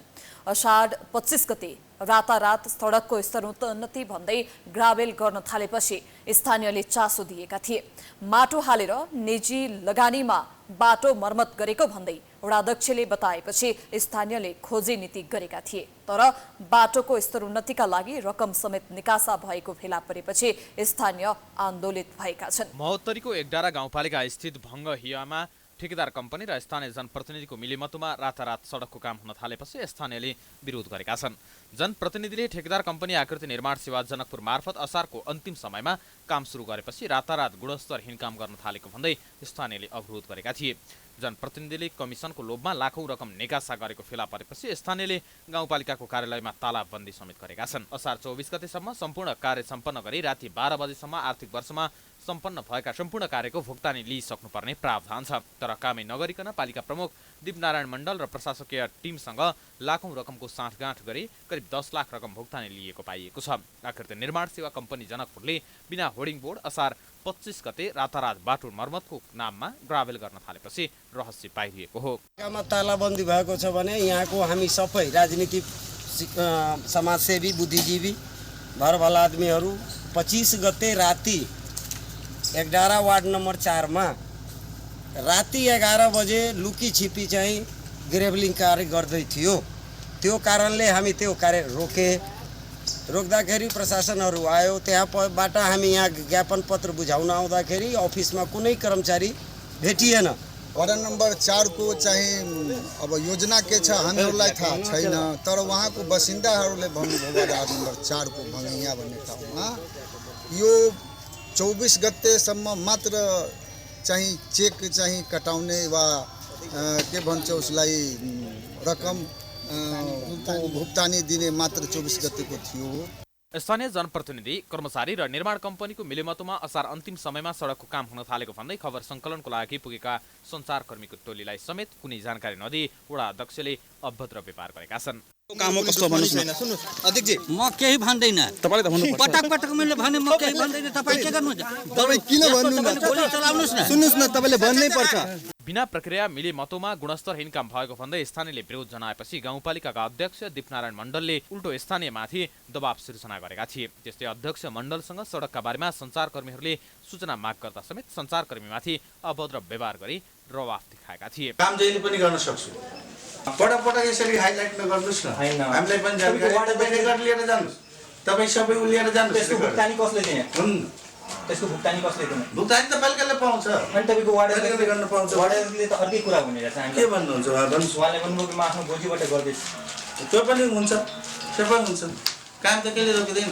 असाढ 25 गते रातारात सडकको स्तरोन्नति भन्दै ग्राभेल गर्न थालेपछि स्थानीयले चासो दिएका थिए। माटो हालेर निजी लगानीमा बाटो मर्मत गरेको भन्दै वडाध्यक्षले बताएपछि स्थानीयले खोजी नीति गरेका थिए। तर बाटोको स्तरोन्नतिका लागि रकम समेत निकासा भएको फेला परेपछि स्थानीय आन्दोलित भएका छन्। महोत्तरीको एकडारा गाउँपालिका स्थित भङ्गहियामा ठेकेदार कम्पनी र स्थानीय जनप्रतिनिधिको मिलेमतोमा रातारात सडकको काम हुन थालेपछि स्थानीयले विरोध गरेका छन्। जनप्रतिनिधिले ठेकेदार कम्पनी आकृति निर्माण सेवा जनकपुर मार्फत असारको अन्तिम समयमा काम सुरु गरेपछि रातारात गुणस्तरहीन काम गर्न थालेको भन्दै स्थानीयले अवरोध गरेका थिए। जनप्रतिनिधिले कमिसनको लोभमा लाखौं रकम निकासा गरेको फेला परेपछि स्थानीयले गाउँपालिकाको कार्यालयमा तालाबन्दी समेत गरेका छन्। असार 24 गतेसम्म सम्पूर्ण कार्य सम्पन्न गरी राति 12 बजेसम्म आर्थिक वर्षमा सम्पन्न भएका सम्पूर्ण कार्यको भुक्तानी लिइसक्नुपर्ने प्रावधान छ। तर कामै नगरिकन पालिका प्रमुख दीपनारायण मण्डल र प्रशासकीय टिमसँग लाखौं रकमको साँठगाँठ गरी करिब 10 लाख रकम भुक्तानी लिएको पाइएको छ। आकृति निर्माण सेवा कम्पनी जनकपुरले बिना होर्डिङ बोर्ड असार 25 गते रातारात बाटो मर्मतको नाममा ग्राभेल गर्न थालेपछि रहस्य पाइएको हो। तालाबन्दी भएको छ भने यहाँको हामी सबै राजनीतिक समाजसेवी बुद्धिजीवी भरभला आदमीहरू 25 गते राति 11 वार्ड नम्बर 4 मा राति 11 बजे लुकी छिपी चाहिँ ग्रेभलिङ कार्य गर्दै थियो। त्यो कारणले हामी त्यो कार्य रोक्दाखेरि प्रशासनहरू आयो। त्यहाँबाट हामी यहाँ ज्ञापन पत्र बुझाउन आउँदाखेरि अफिसमा कुनै कर्मचारी भेटिएन। वार्ड नम्बर 4 को चाहिँ अब योजना के छ हामीहरूलाई थाहा छैन, तर वहाँको बासिन्दाहरूले भन्नुभयो वार्ड नम्बर 4 को भङ्गिया भन्ने ठाउँमा यो 24 गतेसम्म मात्र चाहिँ चेक चाहिँ कटाउने वा के भन्छ उसलाई रकम भुक्तानी दिने मात्र 24 गतेको थियो। स्थानीय जनप्रतिनिधि, कर्मचारी र निर्माण कम्पनीको मिलेमतोमा असार अन्तिम समयमा सडकको काम हुन थालेको भन्दै खबर सङ्कलनको लागि पुगेका सञ्चारकर्मीको टोलीलाई समेत कुनै जानकारी नदिई वडा अध्यक्षले अभद्र व्यवहार गरेका छन्। काम हो कस्तो भन्नुस् न अध्यक्षजी, म केही भन्दैन। तपाईले त भन्नु पर्छ। पटक मैले भने म केही भन्दैन। तपाई के गर्नुहुन्छ? तपाई किन भन्नु न? गोली चलाउनुस् न। सुन्नुस् न, तपाईले भन्नै पर्छ। बिना प्रक्रिया मिलेमतोमा गुणस्तरहीन काम भएको भन्दै स्थानीयले विरोध जनाएपछि गाउँपालिकाका अध्यक्ष दीपनारायण मण्डलले उल्टो स्थानीयमाथि दबाव सिर्जना गरेका थिए। त्यस्तै अध्यक्ष मण्डलसँग सडकका बारेमा सञ्चारकर्मीहरूले सूचना माग गर्दा समेत सञ्चारकर्मीमाथि अभद्र व्यवहार गरी रवाफ देखाएका थिए। काम जहिले पनि गर्न सक्छु। पटक यसरी हाइलाइट नगर्नुस् न। हामीलाई पनि जानकारी लिएर जानुस्। तपाई सबै उलिएर जानुस्। त्यसको भुक्तानी कसले दिने? त्यसको भुक्तानी कसले दिने? भुक्तानी त पालिकाले पाउँछ। अनि तपाईको वार्डले गर्न पाउँछ। वार्डले त अर्कै कुरा भनिरहेछ। हामी के भन्नुहुन्छ? भन्नुस्। उहाँले भन्नुभयो म आफ्नो गोजीबाट गर्दैछु। त्यो पनि हुन्छ। त्यो पनि हुन्छ। काम त केले रोकिदैन?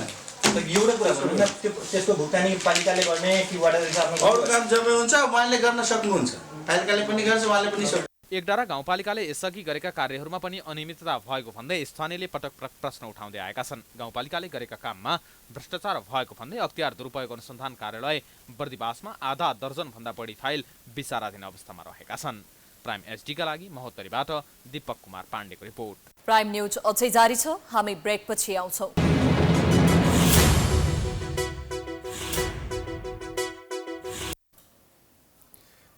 एउटा कुरा भन्नु न, त्यसको भुक्तानी पालिकाले गर्ने कि वार्डले आफ्नो अरु काम जम्मै हुन्छ, उहाँले गर्न सक्नुहुन्छ। पालिकाले पनि गर्छ, उहाँले पनि सक्छ। एकडारा गाउँपालिकाले यसअघि गरेका कार्यहरूमा पनि अनियमितता भएको भन्दै स्थानीयले पटक प्रश्न उठाउँदै आएका छन्। गाउँपालिकाले गरेका काममा भ्रष्टाचार भएको भन्दै अख्तियार दुरुपयोग अनुसन्धान कार्यालय बर्दिवासमा आधा दर्जनभन्दा बढी फाइल विचाराधीन अवस्थामा रहेका छन्। प्राइम एचडीका लागि महोत्तरीबाट दीपक कुमार पाण्डेको रिपोर्ट। प्राइम न्यूज अझै जारी छ, हामी ब्रेकपछि आउँछौँ।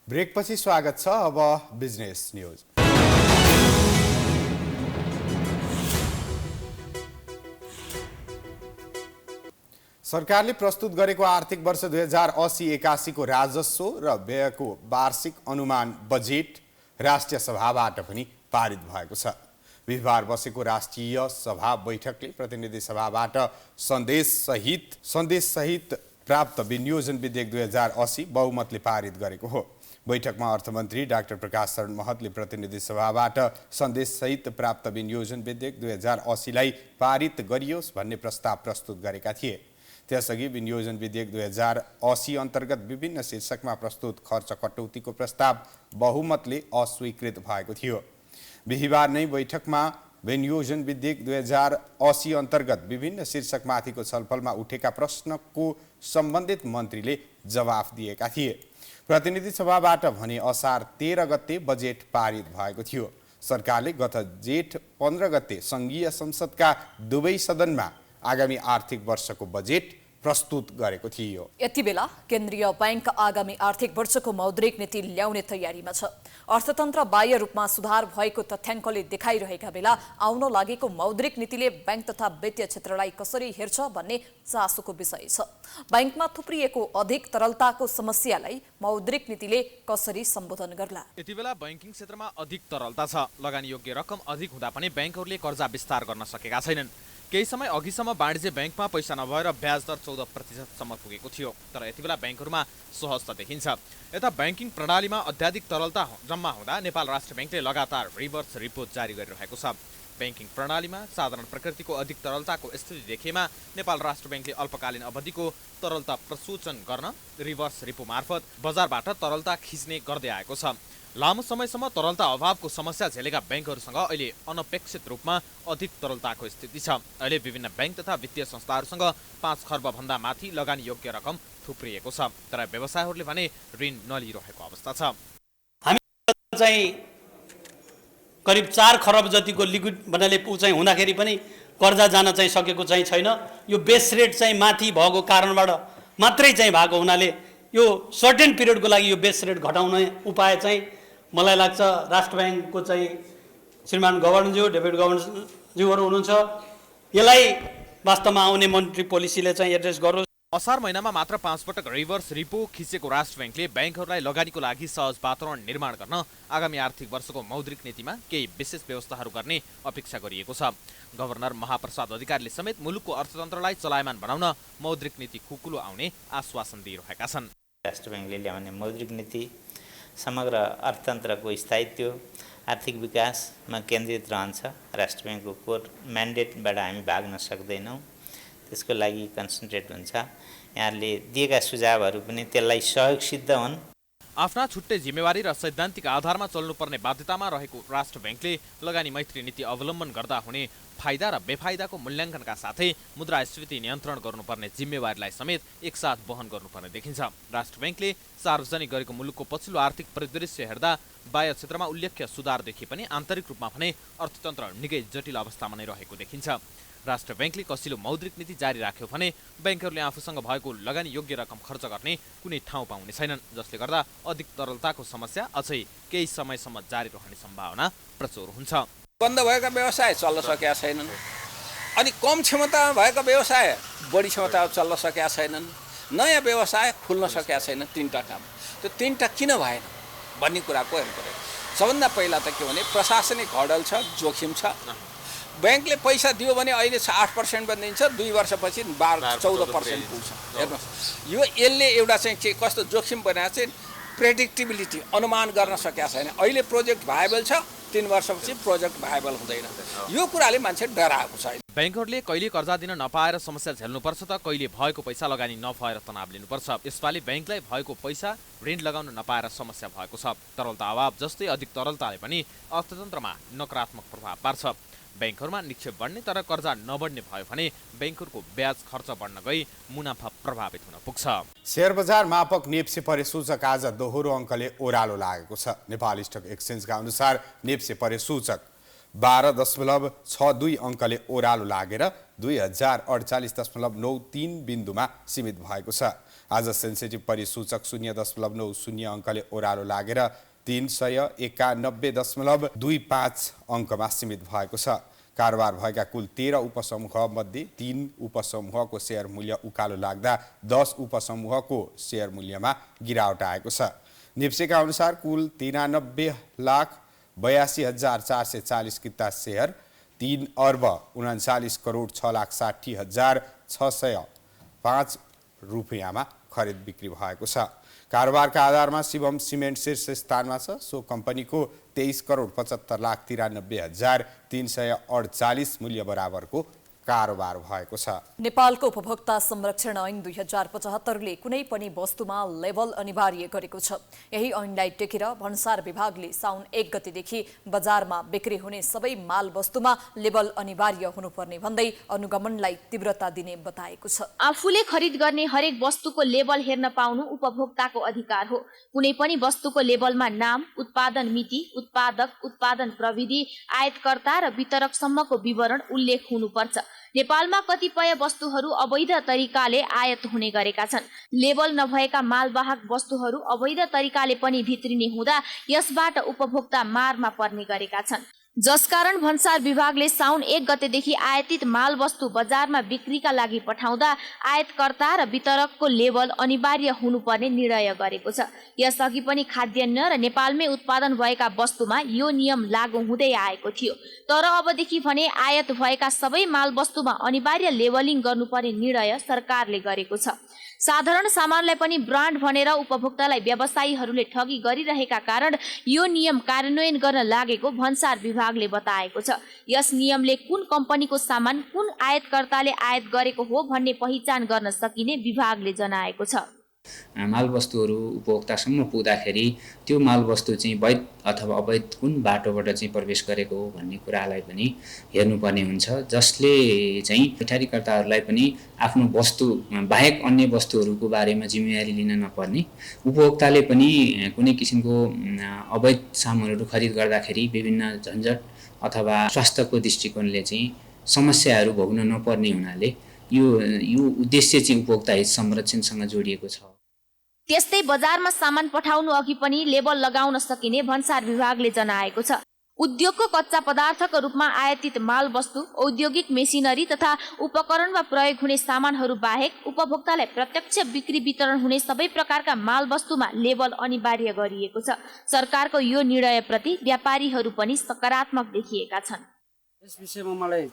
ब्रेकपछि स्वागत छ। अब बिजनेस न्यूज। सरकारले प्रस्तुत गरेको आर्थिक वर्ष 2080-81 को राजस्व र व्ययको वार्षिक अनुमान बजेट राष्ट्रिय सभाबाट पनि पारित भएको छ। बिहिबार बसेको राष्ट्रिय सभा बैठकले प्रतिनिधि सभाबाट सन्देशसहित प्राप्त विनियोजन विधेयक 2080 बहुमतले पारित गरेको हो। बैठकमा अर्थमन्त्री डाक्टर प्रकाश शरण महतले प्रतिनिधि सभाबाट सन्देशसहित प्राप्त विनियोजन विधेयक 2080 लाई पारित गरियोस् भन्ने प्रस्ताव प्रस्तुत गरेका थिए। त्यसअघि विनियोजन विधेयक 2080 अन्तर्गत विभिन्न शीर्षकमा प्रस्तुत खर्च कटौतीको प्रस्ताव बहुमतले अस्वीकृत भएको थियो। बिहिबार नै बैठकमा विनियोजन विधेयक 2080 अन्तर्गत विभिन्न शीर्षकमाथिको छलफलमा उठेका प्रश्नको सम्बन्धित मन्त्रीले जवाफ दिएका थिए। प्रतिनिधि सभाबाट भने असार 13 गते बजेट पारित भएको थियो। सरकारले गत जेठ 15 गते संघीय संसदका दुवै सदनमा आगामी आर्थिक वर्षको बजेट प्रस्तुत गरेको थियो। यति बेला केन्द्रीय बैंक आगामी आर्थिक वर्षको मौद्रिक नीति ल्याउने तयारीमा छ। अर्थतन्त्र बाह्य रूपमा सुधार भएको तथ्याङ्कले देखाइरहेका बेला आउन लागेको मौद्रिक नीतिले बैंक तथा वित्तीय क्षेत्रलाई कसरी हेर्छ भन्ने चासोको विषय छ। बैंकमा थुप्रिएको अधिक तरलताको समस्यालाई मौद्रिक नीतिले कसरी सम्बोधन गर्ला? यति बेला बैंकिङ क्षेत्रमा अधिक तरलता छ। लगानीयोग्य रकम अधिक हुँदा पनि बैंकहरूले कर्जा विस्तार गर्न सकेका छैनन्। केही समय अघिसम्म वाणिज्य बैंकमा पैसा नभएर ब्याज दर 14% पुगेको थियो, तर यति बेला बैंकहरूमा सहजता देखिन्छ। यता बैंकिङ प्रणालीमा अत्याधिक तरलता जम्मा हुँदा नेपाल राष्ट्र बैंकले लगातार रिभर्स रिपो जारी गरिरहेको छ। बैंकिङ प्रणालीमा साधारण प्रकृतिको अधिक तरलताको स्थिति देखेमा नेपाल राष्ट्र बैंकले अल्पकालीन अवधिको तरलता प्रसूचन गर्न रिभर्स रिपो मार्फत बजारबाट तरलता खिच्ने गर्दै आएको छ। लामो समयसम्म तरलता अभावको समस्या झेलेका बैंकहरूसँग अहिले अनपेक्षित रूपमा अधिक तरलताको स्थिति छ। अहिले विभिन्न बैंक तथा वित्तीय संस्थाहरूसँग 5 खर्ब भन्दा माथि लगानी योग्य रकम थुप्रिएको छ, तर व्यवसायहरूले भने ऋण नलिरहेको अवस्था छ। हामी चाहिँ करिब 4 खरब जतिको लिक्विड बनाले चाहिँ हुँदाखेरि पनि कर्जा जान चाहिँ सकेको चाहिँ छैन। यो बेस रेट चाहिँ माथि भएको कारणबाट मात्रै चाहिँ भएको हुनाले यो सर्टेन पिरियडको लागि यो बेस रेट घटाउने उपाय चाहिँ मलाई लाग्छ राष्ट्र बैंकको चाहिँ श्रीमान गभर्नरज्यू, डेप्युटी गभर्नरज्यूहरू हुनुहुन्छ, यसलाई वास्तवमा आउने मोनेटरी पोलिसीले चाहिँ एड्रेस गरोस्। असार महिनामा मात्र 5 पटक रिभर्स रिपो खिचेको राष्ट्र बैंकले बैंकहरूलाई लगानीको लागि सहज वातावरण निर्माण गर्न आगामी आर्थिक वर्षको मौद्रिक नीतिमा केही विशेष व्यवस्थाहरू गर्ने अपेक्षा गरिएको छ। गभर्नर महाप्रसाद अधिकारीले समेत मुलुकको अर्थतन्त्रलाई चलायमान बनाउन मौद्रिक नीति खुकुलो आउने आश्वासन दिइरहेका छन्। राष्ट्र बैंकले ल्याउने मौद्रिक नीति समग्र अर्थतन्त्रको स्थायित्व, आर्थिक विकासमा केन्द्रित रहन्छ। राष्ट्र बैंकको कोर म्यान्डेटबाट हामी भाग्न सक्दैनौँ, त्यसको लागि कन्सन्ट्रेट हुन्छ। यहाँले दिएका सुझावहरू पनि त्यसलाई सहयोग सिद्ध हुन्। आफ्ना छुट्टै जिम्मेवारी र सैद्धान्तिक आधारमा चल्नुपर्ने बाध्यतामा रहेको राष्ट्र बैंकले लगानी मैत्री नीति अवलम्बन गर्दा हुने फाइदा र बेफाइदाको मूल्याङ्कनका साथै मुद्रास्फीति नियन्त्रण गर्नुपर्ने जिम्मेवारीलाई समेत एकसाथ वहन गर्नुपर्ने देखिन्छ। राष्ट्र बैंकले सार्वजनिक गरेको मुलुकको पछिल्लो आर्थिक परिदृश्य हेर्दा बाह्य क्षेत्रमा उल्लेख्य सुधार देखिए पनि आन्तरिक रूपमा भने अर्थतन्त्र निकै जटिल अवस्थामा नै रहेको देखिन्छ। राष्ट्र बैंकले कसिलो मौद्रिक नीति जारी राख्यो भने बैंकहरूले आफूसँग भएको लगानी योग्य रकम खर्च गर्ने कुनै ठाउँ पाउने छैनन्, जसले गर्दा अधिक तरलताको समस्या अझै केही समयसम्म जारी रहने सम्भावना प्रचुर हुन्छ। बन्द भएका व्यवसाय चल्न सकेका छैनन्, अनि कम क्षमतामा भएका व्यवसाय बढी क्षमतामा चल्न सकेका छैनन्, नयाँ व्यवसाय खुल्न सकेका छैनन्। 3टा काम, त्यो 3टा किन भएन भन्ने कुराको हेर्नु पर्यो। सबभन्दा पहिला त के भने प्रशासनिक हडल छ, जोखिम छ। बैंकले पैसा दियो भने अहिले 8% बनिन्छ, 2 वर्षपछि 14% पुग्छ। हेर्नुहोस्, यो यसले एउटा चाहिँ के कस्तो जोखिम बनाएको चाहिँ प्रेडिक्टिबिलिटी, अनुमान गर्न सकेका छैन। अहिले प्रोजेक्ट भाइबल छ, 3 वर्षपछि प्रोजेक्ट भाइबल हुँदैन। यो कुराले मान्छे डराएको छ। बैंकहरूले कहिले कर्जा दिन नपाएर समस्या झेल्नुपर्छ त कहिले भएको पैसा लगानी नभएर तनाव लिनुपर्छ। यसपालि बैंकलाई भएको पैसा ऋण लगाउन नपाएर समस्या भएको छ। तरलता अभाव जस्तै अधिक तरलताले पनि अर्थतन्त्रमा नकारात्मक प्रभाव पार्छ। बैंकहरूमा निक्षेप बढ्ने तर कर्जा नबढ्ने भयो भने बैंकहरूको ब्याज खर्च बढ्न गई मुनाफा प्रभावित हुन पुग्छ। शेयर बजार मापक नेप्से परिसूचक आज दोहोरो अङ्कले ओह्रालो लागेको छ। नेपाल स्टक एक्सचेन्जका अनुसार नेप्से परिसूचक 12.62 अङ्कले ओह्रालो लागेर 2048.93 बिन्दुमा सीमित भएको छ। आज सेन्सेटिभ परिसूचक 0.90 अङ्कले ओह्रालो लागेर 391.25 अङ्कमा सीमित भएको छ। कारोबार भएका कुल 13 उपसमूह मध्ये 3 उपसमूहको शेयर मूल्य उकालो लाग्दा 10 उपसमूहको शेयर मूल्यमा गिरावट आएको छ। नेप्सेका अनुसार कुल 93,82,440 किता शेयर 3,39,6,60,605 रुपियाँमा खरिद बिक्री भएको छ। कारोबारका आधारमा शिवम सिमेन्ट शीर्ष स्थानमा छ। सो कम्पनीको 23,75,93,348 मूल्य बराबरको कारोबार भएको छ। नेपालको उपभोक्ता संरक्षण ऐन 2075 ले कुनै पनि वस्तुमा लेबल अनिवार्य गरेको छ। यही ऐनलाई टेकेर भन्सार विभागले साउन 1 गतेदेखि बजारमा बिक्री हुने सबै माल वस्तुमा लेबल अनिवार्य हुनुपर्ने भन्दै अनुगमनलाई तीव्रता दिने बताएको छ। आफूले खरिद गर्ने हरेक वस्तुको लेबल हेर्न पाउनु उपभोक्ताको अधिकार हो। कुनै पनि वस्तुको लेबलमा नाम, उत्पादन मिति, उत्पादक, उत्पादन प्रविधि, आयातकर्ता र वितरकसम्मको विवरण उल्लेख हुनुपर्छ। नेपालमा कतिपय वस्तुहरू अवैध तरिकाले आयात हुने गरेका छन्। लेबल नभएका मालवाहक वस्तुहरू अवैध तरिकाले पनि भित्रिने हुँदा यसबाट उपभोक्ता मारमा पर्ने गरेका छन्। जसकारण भन्सार विभागले साउन 1 गतेदेखि आयातित माल वस्तु बजारमा बिक्रीका लागि पठाउँदा आयातकर्ता र वितरकको लेबल अनिवार्य हुनुपर्ने निर्णय गरेको छ। यसअघि पनि खाद्यान्न र नेपालमै उत्पादन भएका वस्तुमा यो नियम लागू हुँदै आएको थियो। तर अबदेखि भने आयात भएका सबै माल वस्तुमा अनिवार्य लेबलिङ गर्नुपर्ने निर्णय सरकारले गरेको छ। साधारण सामानलाई पनि ब्रान्ड भनेर उपभोक्तालाई व्यवसायीहरूले ठगी गरिरहेका कारण यो नियम कार्यान्वयन गर्न लागेको भन्सार विभागले बताएको छ। यस नियमले कुन कम्पनीको सामान कुन आयातकर्ताले आयात गरेको हो भन्ने पहिचान गर्न सकिने विभागले जनाएको छ। मालवस्तुहरू उपभोक्तासम्म पुग्दाखेरि त्यो मालवस्तु चाहिँ वैध अथवा अवैध कुन बाटोबाट चाहिँ प्रवेश गरेको हो भन्ने कुरालाई पनि हेर्नुपर्ने हुन्छ, जसले चाहिँ पैठारीकर्ताहरूलाई पनि आफ्नो वस्तु बाहेक अन्य वस्तुहरूको बारेमा जिम्मेवारी लिन नपर्ने, उपभोक्ताले पनि कुनै किसिमको अवैध सामानहरू खरिद गर्दाखेरि विभिन्न झन्झट अथवा स्वास्थ्यको दृष्टिकोणले चाहिँ समस्याहरू भोग्न नपर्ने हुनाले यो उद्देश्य चाहिँ उपभोक्ता हित संरक्षणसँग जोडिएको छ। त्यस्तै बजारमा सामान पठाउनु अघि पनि लेबल लगाउन सकिने भन्सार विभागले जनाएको छ। उद्योगको कच्चा पदार्थको रूपमा आयातित माल वस्तु, औद्योगिक मेसिनरी तथा उपकरणमा प्रयोग हुने सामानहरू बाहेक उपभोक्तालाई प्रत्यक्ष बिक्री वितरण हुने सबै प्रकारका माल वस्तुमा लेबल अनिवार्य गरिएको छ। सरकारको यो निर्णयप्रति व्यापारीहरू पनि सकारात्मक देखिएका छन्। यस विषयमा मलाई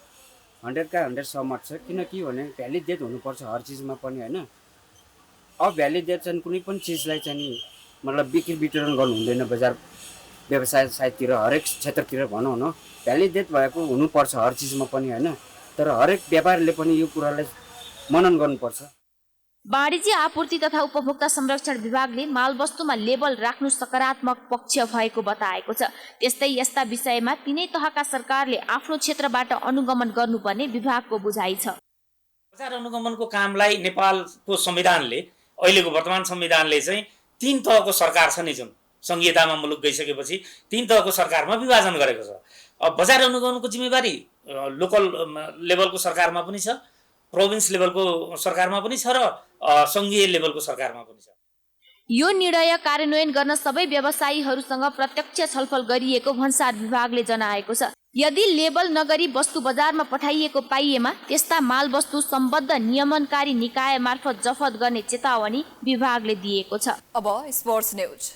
100 का 100 सहमत छ, किनकि भने भ्यालिडेट हुनुपर्छ हर चिजमा पनि हैन। अब भ्यालिडेट चाहिँ कुनै पनि चिजलाई चाहिँ नि मतलब बिक्री वितरण गर्नु हुँदैन बजार व्यवसाय साइडतिर हरेक क्षेत्रतिर भनौँ न भ्यालिडेट भएको हुनुपर्छ हर चिजमा पनि हैन। तर हरेक व्यापारीले पनि यो कुरालाई मनन गर्नुपर्छ। वाणिज्य आपूर्ति तथा उपभोक्ता संरक्षण विभागले मालवस्तुमा लेबल राख्नु सकारात्मक पक्ष भएको बताएको छ। त्यस्तै यस्ता विषयमा तिनै तहका सरकारले आफ्नो क्षेत्रबाट अनुगमन गर्नुपर्ने विभागको बुझाइ छ। बजार अनुगमनको कामलाई नेपालको संविधानले, अहिलेको वर्तमान संविधानले चाहिँ 3 तहको सरकार छ नि, जुन संहितामा मुलुक गइसकेपछि 3 तहको सरकारमा विभाजन गरेको छ। अब बजार अनुगमनको जिम्मेवारी लोकल लेभलको सरकारमा पनि छ, प्रोभिन्स लेभलको सरकारमा पनि छ र संघीय लेभलको सरकारमा पनि छ। यो निर्णय कार्यान्वयन गर्न सबै व्यवसायीहरूसँग प्रत्यक्ष छलफल गरिएको भन्सार विभागले जनाएको छ। यदि लेबल नगरी वस्तु बजारमा पठाइएको पाइएमा त्यस्ता माल वस्तु सम्बद्ध नियमनकारी निकाय मार्फत जफत गर्ने चेतावनी विभागले दिएको छ। अब स्पोर्ट्स न्यूज।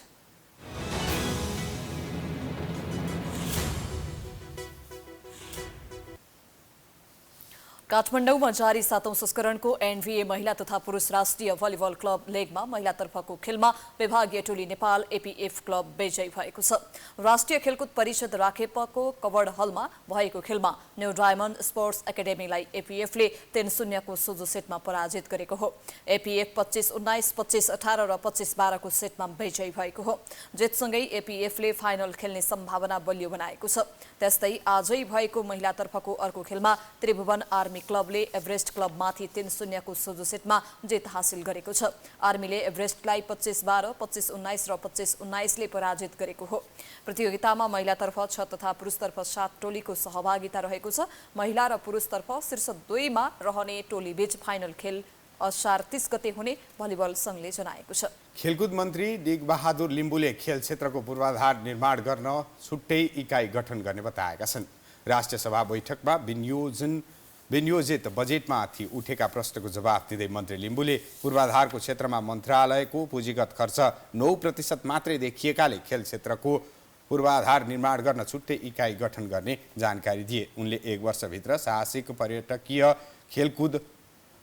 काठमाडौँमा जारी 7औं संस्करणको एनभीए महिला तथा पुरुष राष्ट्रिय भलिबल क्लब लेगमा महिलातर्फको खेलमा विभागीय टोली नेपाल एपीएफ क्लब विजयी भएको छ। राष्ट्रिय खेलकुद परिषद राखेपको कवर्ड हलमा भएको खेलमा न्यू डायमन्ड स्पोर्ट्स एकाडेमीलाई एपीएफले 3-0 को सोझो सेटमा पराजित गरेको हो। एपीएफ 25-19, 25-18 र 25-12 को सेटमा विजयी भएको हो। जितसँगै एपीएफले फाइनल खेल्ने सम्भावना बलियो बनाएको छ। त्यस्तै आजै भएको महिलातर्फको अर्को खेलमा त्रिभुवन आर्मी क्लबले एभरेस्ट क्लबमाथि 3-0 को सोझो सेटमा जित हासिल गरेको छ। आर्मीले एभरेस्टलाई 25-12, 25-19 र 25-19 ले पराजित गरेको हो। प्रतियोगितामा महिलातर्फ 6 तथा पुरुषतर्फ 7 टोलीको सहभागिता रहेको छ। महिला र पुरुषतर्फ शीर्ष 2 मा रहने टोली बीच फाइनल खेल असार 30 गते हुने भलिबल संघले जनाएको छ। खेलकुद मन्त्री डिगबहादुर लिम्बुले खेल क्षेत्रको पूर्वाधार निर्माण गर्न छुट्टै इकाइ गठन गर्ने बताएका छन्। राष्ट्रिय सभा बैठकमा विनियोजित बजेटमाथि उठेका प्रश्नको जवाफ दिँदै मन्त्री लिम्बुले पूर्वाधारको क्षेत्रमा मन्त्रालयको पुँजीगत खर्च 9% मात्रै देखिएकाले खेल क्षेत्रको पूर्वाधार निर्माण गर्न छुट्टै इकाइ गठन गर्ने जानकारी दिए। उनले 1 वर्षभित्र साहसिक पर्यटकीय खेलकुद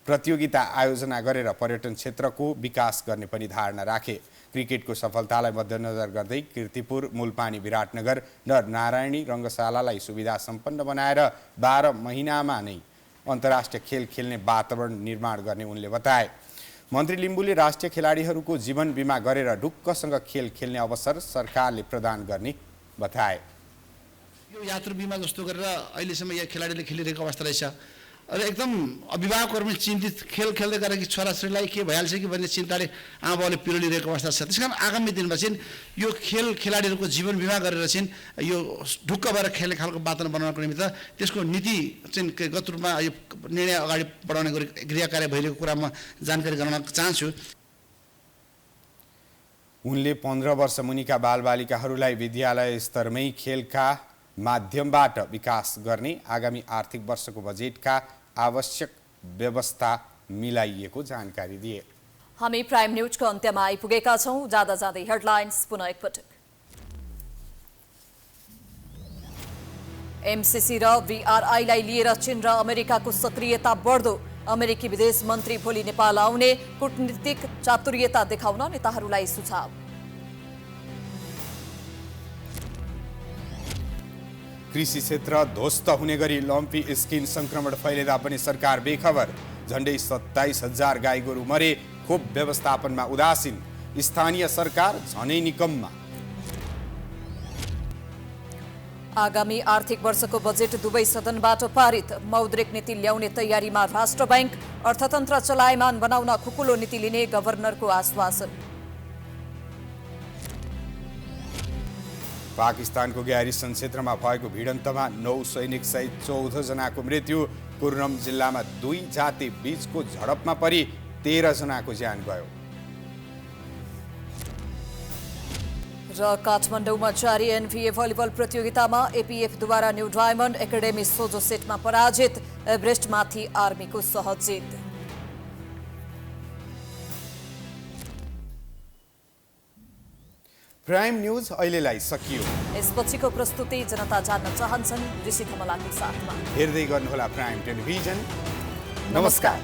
प्रतियोगिता आयोजना गरेर पर्यटन क्षेत्रको विकास गर्ने पनि धारणा राखे। क्रिकेटको सफलतालाई मध्यनजर गर्दै कीर्तिपुर, मूलपानी, विराटनगर र नारायणी रङ्गशालालाई सुविधा सम्पन्न बनाएर 12 महिनामा नै अन्तर्राष्ट्रिय खेल खेल्ने वातावरण निर्माण गर्ने उनले बताए। मन्त्री लिम्बुले राष्ट्रिय खेलाडीहरूको जीवन बिमा गरेर ढुक्कसँग खेल खेल्ने अवसर सरकारले प्रदान गर्ने बताए। यो यात्रु बिमा जस्तो गरेर अहिलेसम्म यहाँ खेलाडीले खेलिरहेको अवस्था रहेछ। र एकदम अभिभावकहरू पनि चिन्तित खेल खेल्दै गरेर कि छोराछोरीलाई के भइहाल्छ कि भन्ने चिन्ताले आमाबाउले पिरोलिरहेको अवस्था छ। त्यस कारण आगामी दिनमा चाहिँ यो खेलाडीहरूको जीवन बिमा गरेर चाहिँ यो ढुक्क भएर खेल्ने खालको वातावरण बनाउनको निमित्त त्यसको नीति चाहिँ गत रूपमा यो निर्णय अगाडि बढाउने गृह कार्य भइरहेको कुरामा जानकारी गराउन चाहन्छु। उनले 15 वर्ष मुनिका बालबालिकाहरूलाई विद्यालय स्तरमै खेलका माध्यमबाट विकास गर्ने आगामी आर्थिक वर्षको बजेटका आवश्यक व्यवस्था मिलाइएको जानकारी दिए। हामी प्राइम न्यूजको अन्त्यमा आइपुगेका छौं। जाँदा जाँदै हेडलाइन्स पुनः एकपटक। एमसीसी र वीआरआईलाई लिएर चीन र अमेरिकाको सक्रियता बढ्दो। अमेरिकी विदेश मन्त्री भोलि नेपाल आउने। कूटनीतिक चातुर्यता देखाउन नेताहरूलाई सुझाव। कृषि क्षेत्र ध्वस्त हुने गरी लम्पी स्किन संक्रमण फैलिँदा पनि सरकार बेखबर। झण्डै 27,000 गाई गोरु मरे। खोप व्यवस्थापनमा उदासीन। स्थानीय सरकार झनै निकम्मा। आगामी आर्थिक वर्षको बजेट दुवै सदनबाट पारित। मौद्रिक नीति ल्याउने तयारीमा राष्ट्र बैंक। अर्थतन्त्र चलायमान बनाउन खुकुलो नीति लिने गभर्नरको आश्वासन। पाकिस्तानको ग्यारिसन क्षेत्रमा भएको भिडन्तमा 9 सैनिक सहित 14 जनाको मृत्यु। कुर्नम जिल्लामा 2 जाति बीचको झडपमा परि 13 जनाको ज्यान गयो। र काठमाडौँमा जारी एनभीए भलिबल प्रतियोगितामा एपीएफद्वारा न्यू डायमन्ड एकाडेमी सोझो सेटमा पराजित। एभरेस्टमाथि आर्मीको सहज जित। प्राइम न्यूज अहिलेलाई सकियो। यसपछिको प्रस्तुति जनता जान्न चाहन्छन् ऋषि धमलाको साथमा। हेर्दै गर्नुहोला प्राइम टेलिभिजन। नमस्कार।